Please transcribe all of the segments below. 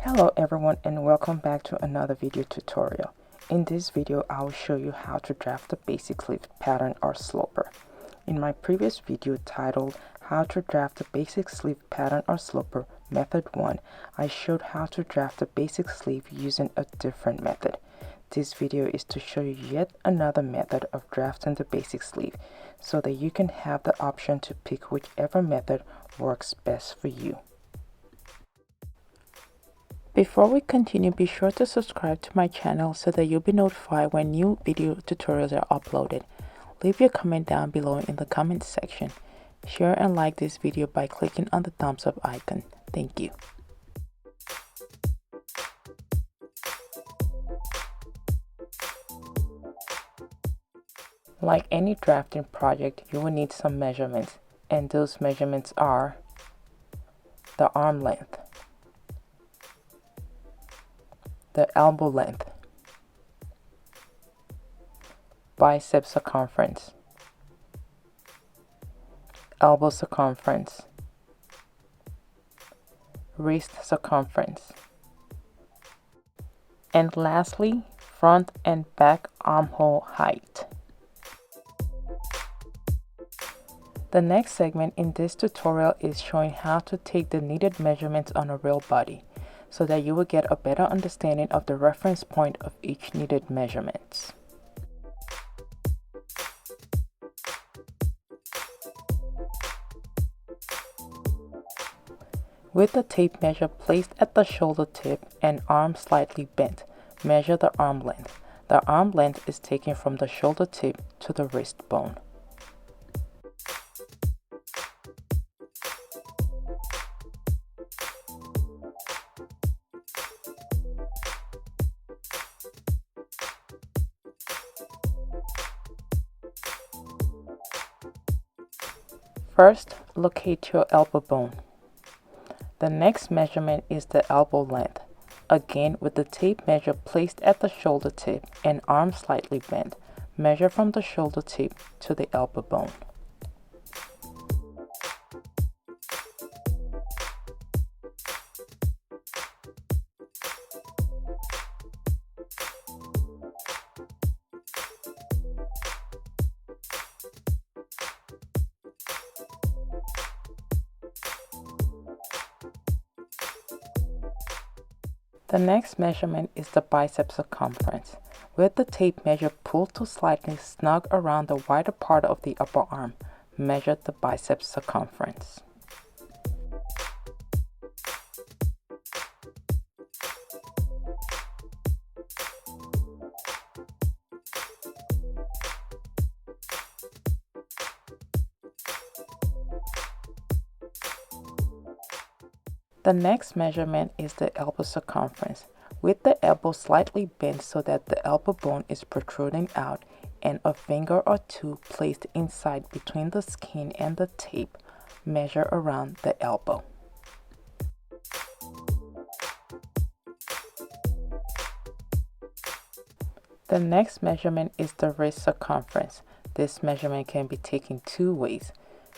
Hello everyone and welcome back to another video tutorial. In this video I will show you how to draft the basic sleeve pattern or sloper. In my previous video titled How to Draft the Basic Sleeve Pattern or Sloper Method 1, I showed how to draft the basic sleeve using a different method. This video is to show you yet another method of drafting the basic sleeve so that you can have the option to pick whichever method works best for you. Before we continue, be sure to subscribe to my channel so that you'll be notified when new video tutorials are uploaded. Leave your comment down below in the comment section. Share and like this video by clicking on the thumbs up icon. Thank you. Like any drafting project, you will need some measurements, and those measurements are the arm length, the elbow length, bicep circumference, elbow circumference, wrist circumference, and lastly, front and back armhole height. The next segment in this tutorial is showing how to take the needed measurements on a real body, so that you will get a better understanding of the reference point of each needed measurements. With the tape measure placed at the shoulder tip and arm slightly bent, measure the arm length. The arm length is taken from the shoulder tip to the wrist bone. First, locate your elbow bone. The next measurement is the elbow length. Again, with the tape measure placed at the shoulder tip and arm slightly bent, measure from the shoulder tip to the elbow bone. The next measurement is the bicep circumference. With the tape measure pulled to slightly snug around the wider part of the upper arm, measure the bicep circumference. The next measurement is the elbow circumference, with the elbow slightly bent so that the elbow bone is protruding out and a finger or two placed inside between the skin and the tape. Measure around the elbow. The next measurement is the wrist circumference. This measurement can be taken two ways.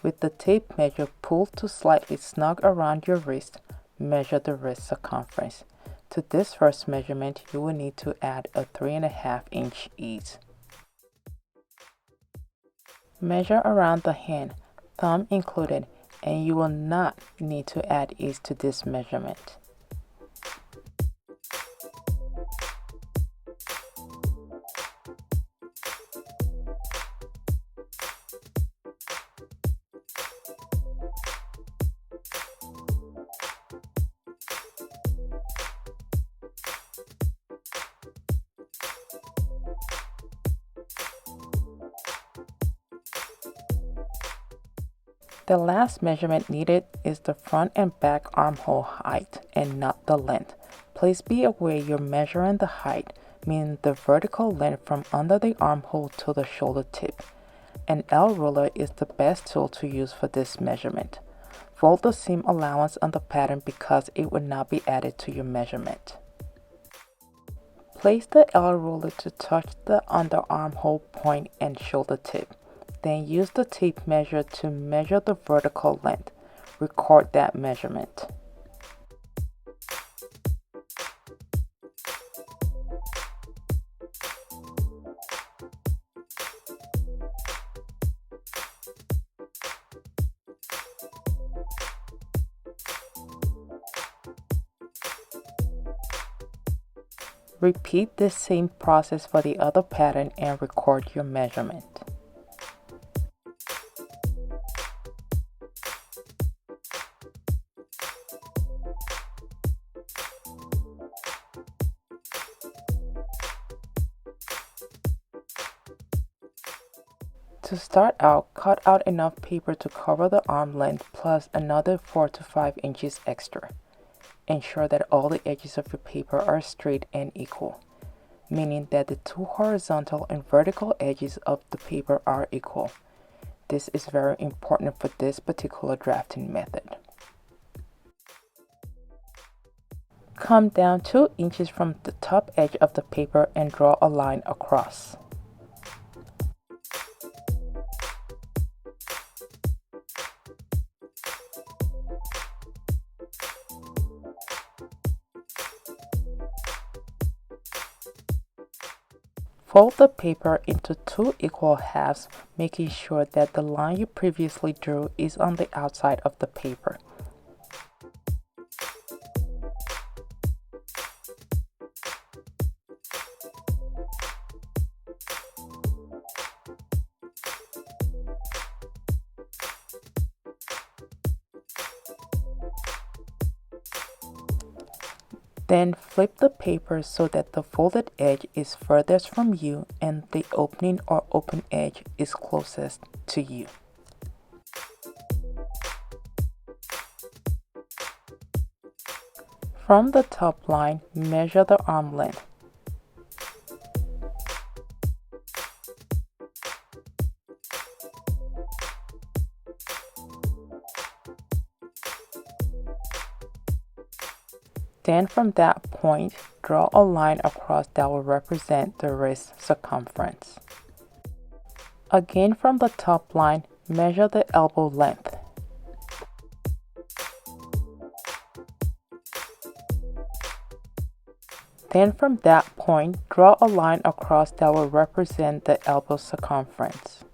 With the tape measure pulled to slightly snug around your wrist, measure the wrist circumference. To this first measurement, you will need to add a 3.5-inch ease. Measure around the hand, thumb included, and you will not need to add ease to this measurement. The last measurement needed is the front and back armhole height and not the length. Please be aware you're measuring the height, meaning the vertical length from under the armhole to the shoulder tip. An L ruler is the best tool to use for this measurement. Fold the seam allowance on the pattern because it will not be added to your measurement. Place the L ruler to touch the under armhole point and shoulder tip. Then use the tape measure to measure the vertical length. Record that measurement. Repeat this same process for the other pattern and record your measurement. To start out, cut out enough paper to cover the arm length plus another 4 to 5 inches extra. Ensure that all the edges of your paper are straight and equal, meaning that the two horizontal and vertical edges of the paper are equal. This is very important for this particular drafting method. Come down 2 inches from the top edge of the paper and draw a line across. Fold the paper into 2 equal halves, making sure that the line you previously drew is on the outside of the paper. Then flip the paper so that the folded edge is furthest from you and the opening or open edge is closest to you. From the top line, measure the arm length. Then from that point, draw a line across that will represent the wrist circumference. Again, from the top line, measure the elbow length. Then from that point, draw a line across that will represent the elbow circumference.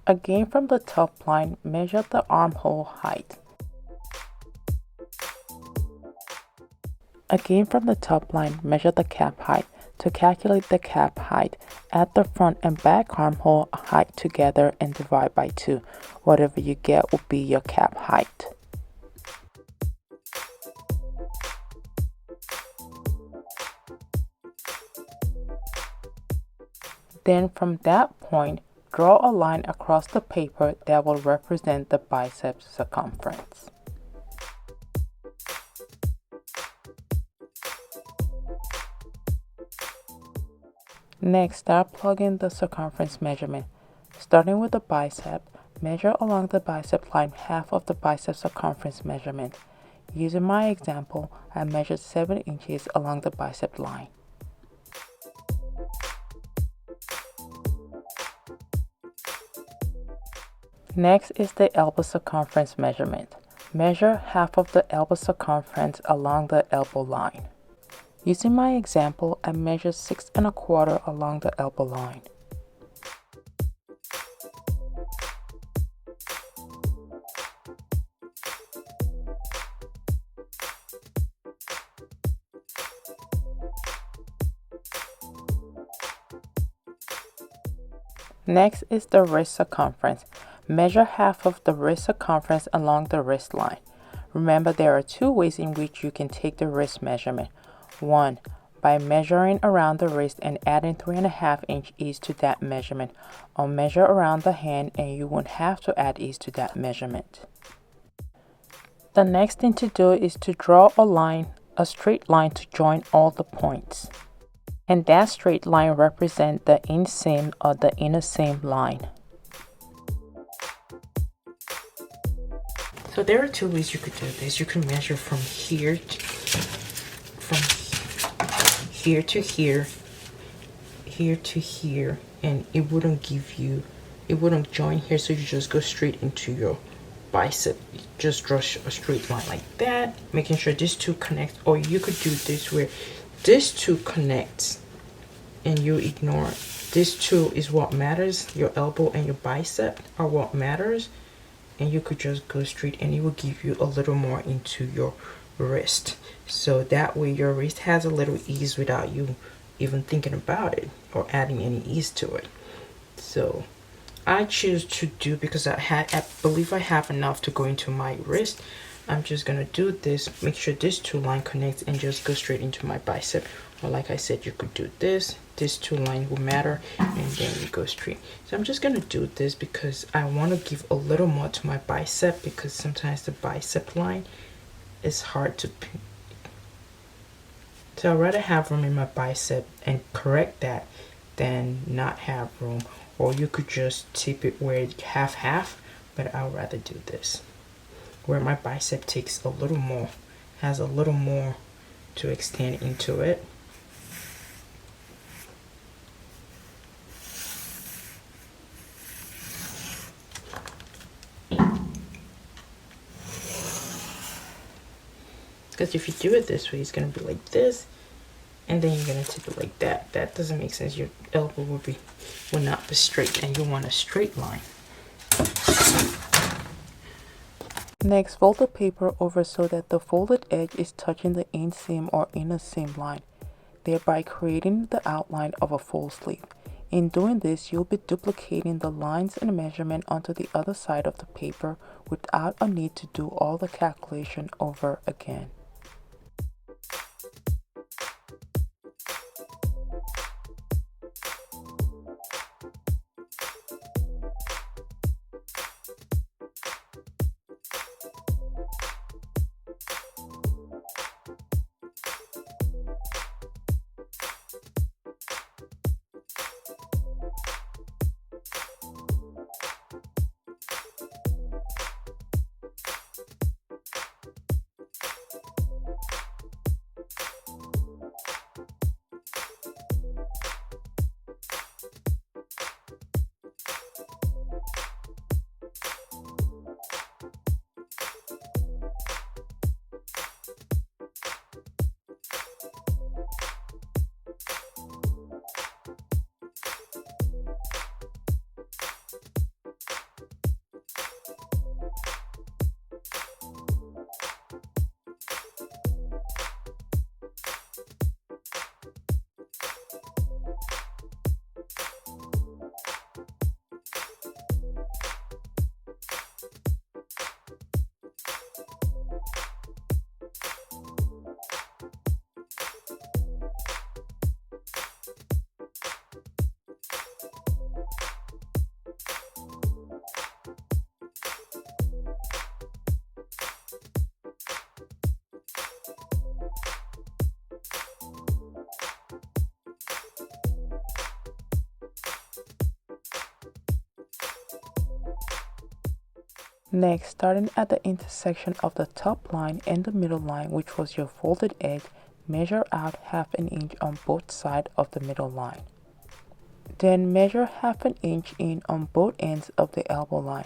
Again, from the top line, measure the armhole height. Again, from the top line, measure the cap height. To calculate the cap height, add the front and back armhole height together and divide by 2. Whatever you get will be your cap height. Then from that point, draw a line across the paper that will represent the bicep circumference. Next, start plugging the circumference measurement. Starting with the bicep, measure along the bicep line half of the bicep circumference measurement. Using my example, I measured 7 inches along the bicep line. Next is the elbow circumference measurement. Measure half of the elbow circumference along the elbow line. Using my example, I measured 6 1/4 along the elbow line. Next is the wrist circumference. Measure half of the wrist circumference along the wrist line. Remember, there are 2 ways in which you can take the wrist measurement. 1. by measuring around the wrist and adding 3.5 inch ease to that measurement, or measure around the hand and you won't have to add ease to that measurement. The next thing to do is to draw a straight line to join all the points. And that straight line represents the inseam or the inner seam line. So there are two ways you could do this. You can measure from here to here, here to here, and it wouldn't join here, so you just go straight into your bicep. You just draw a straight line like that, making sure these two connect. Or you could do this where these two connect and you ignore it. This two is what matters. Your elbow and your bicep are what matters, and you could just go straight and it will give you a little more into your wrist, so that way your wrist has a little ease without you even thinking about it or adding any ease to it. So I choose to do, because I believe I have enough to go into my wrist, I'm just gonna do this, make sure this two line connects and just go straight into my bicep. Or like I said, you could do this two line will matter, and then you go straight. So I'm just gonna do this because I want to give a little more to my bicep, because sometimes the bicep line is hard to pick. So I'd rather have room in my bicep and correct that than not have room. Or you could just tip it where it's half, but I'd rather do this, where my bicep takes a little more, has a little more to extend into it. Because if you do it this way, it's going to be like this, and then you're going to tip it like that. That doesn't make sense. Your elbow will not be straight, and you want a straight line. Next, fold the paper over so that the folded edge is touching the inseam or inner seam line, thereby creating the outline of a full sleeve. In doing this, you'll be duplicating the lines and measurement onto the other side of the paper without a need to do all the calculation over again. Next, starting at the intersection of the top line and the middle line, which was your folded edge, measure out 1/2 inch on both sides of the middle line. Then measure 1/2 inch in on both ends of the elbow line.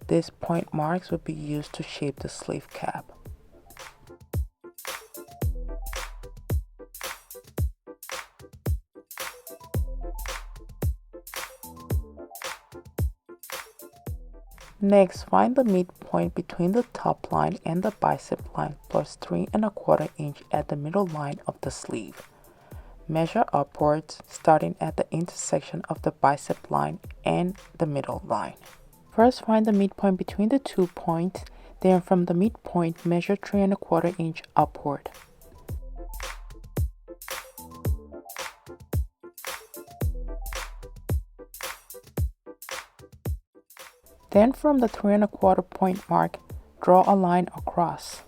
These point marks will be used to shape the sleeve cap. Next, find the midpoint between the top line and the bicep line plus 3¼ inch at the middle line of the sleeve. Measure upwards, starting at the intersection of the bicep line and the middle line. First, find the midpoint between the 2 points, then from the midpoint, measure 3¼ inch upward. Then from the 3 1/4 point mark, draw a line across.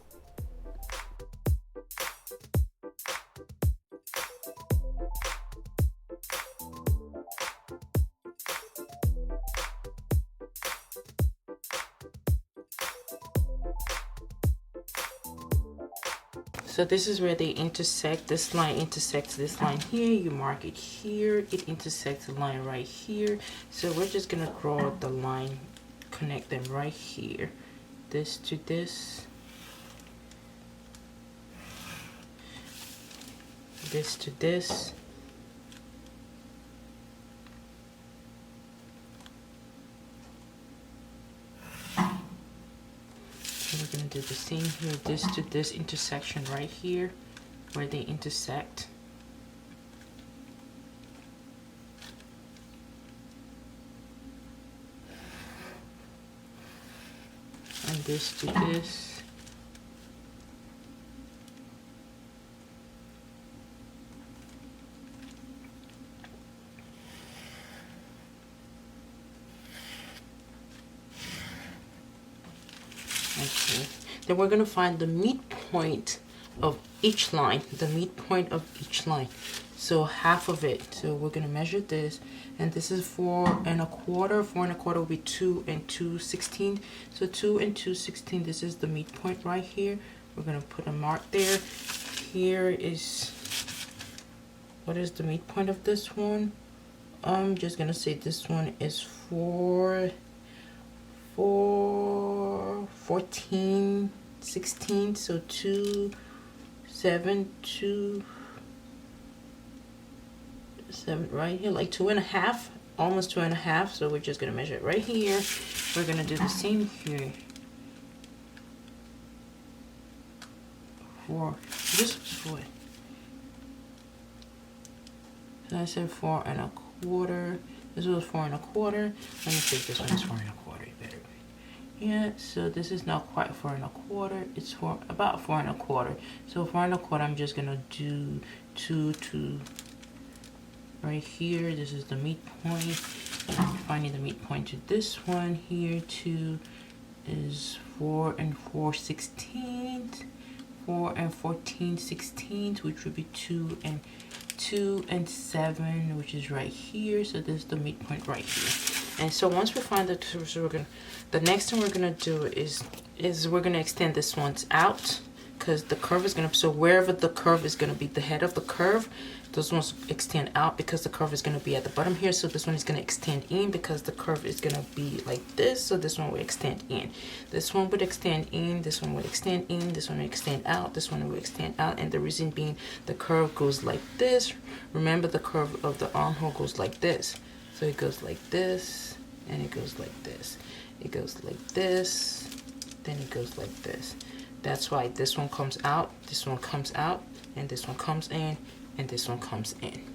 So this is where they intersect. This line intersects this line here. You mark it here. It intersects the line right here. So we're just gonna draw the line, connect them right here. This to this. This to this. We're going to do the same here, this to this intersection right here, where they intersect. And this to this. Okay. Then we're going to find the midpoint of each line, the midpoint of each line. So half of it. So we're going to measure this, and this is 4 1/4. 4 1/4 will be 2 2/16. So 2 2/16. This is the midpoint right here. We're going to put a mark there. Here is, what is the midpoint of this one? I'm just going to say this one is 14 16. So 2 7 2 7 right here, like 2 1/2, almost 2 1/2. So we're just gonna measure it right here. We're gonna do the same here. 4. This was 4. So I said 4 1/4. This was 4 1/4. Let me take this one is 4 1/4. Better. Yeah. So this is not quite 4 1/4. It's about 4 1/4. So 4 1/4. I'm just gonna do 2 2. Right here, this is the midpoint. Finding the midpoint to this one here, 2 is 4 4/16. 4 14/16, which would be 2 7, which is right here. So this is the midpoint right here. And so once we find the two, so the next thing we're gonna do is we're gonna extend this ones out, because the curve is gonna, so wherever the curve is gonna be, the head of the curve, those ones extend out because the curve is going to be at the bottom here. So this one is going to extend in because the curve is going to be like this. So this one will extend in. This one would extend in. This one would extend in. This one will extend out. This one will extend out. And the reason being, the curve goes like this. Remember, the curve of the armhole goes like this. So it goes like this, and it goes like this. It goes like this, then it goes like this. That's why this one comes out, this one comes out, and this one comes in, and this one comes in.